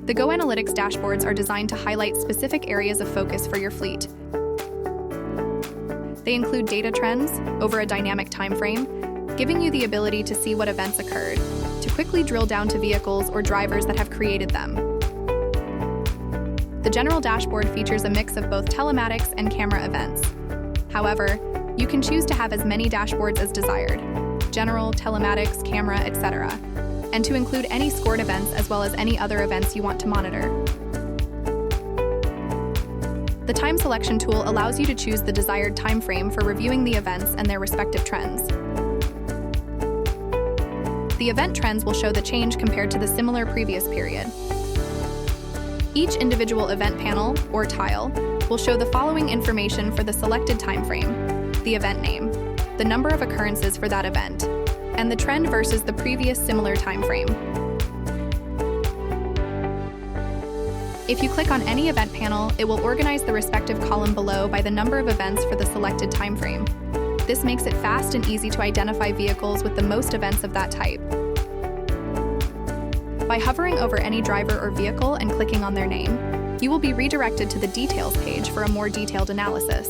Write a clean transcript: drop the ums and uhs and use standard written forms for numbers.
The GoAnalytics dashboards are designed to highlight specific areas of focus for your fleet. They include data trends over a dynamic time frame, giving you the ability to see what events occurred, to quickly drill down to vehicles or drivers that have created them. The general dashboard features a mix of both telematics and camera events. However, you can choose to have as many dashboards as desired: general, telematics, camera, etc., and to include any scored events as well as any other events you want to monitor. The time selection tool allows you to choose the desired time frame for reviewing the events and their respective trends. The event trends will show the change compared to the similar previous period. Each individual event panel, or tile, will show the following information for the selected time frame: the event name, the number of occurrences for that event, and the trend versus the previous similar time frame. If you click on any event panel, it will organize the respective column below by the number of events for the selected time frame. This makes it fast and easy to identify vehicles with the most events of that type. By hovering over any driver or vehicle and clicking on their name, you will be redirected to the details page for a more detailed analysis.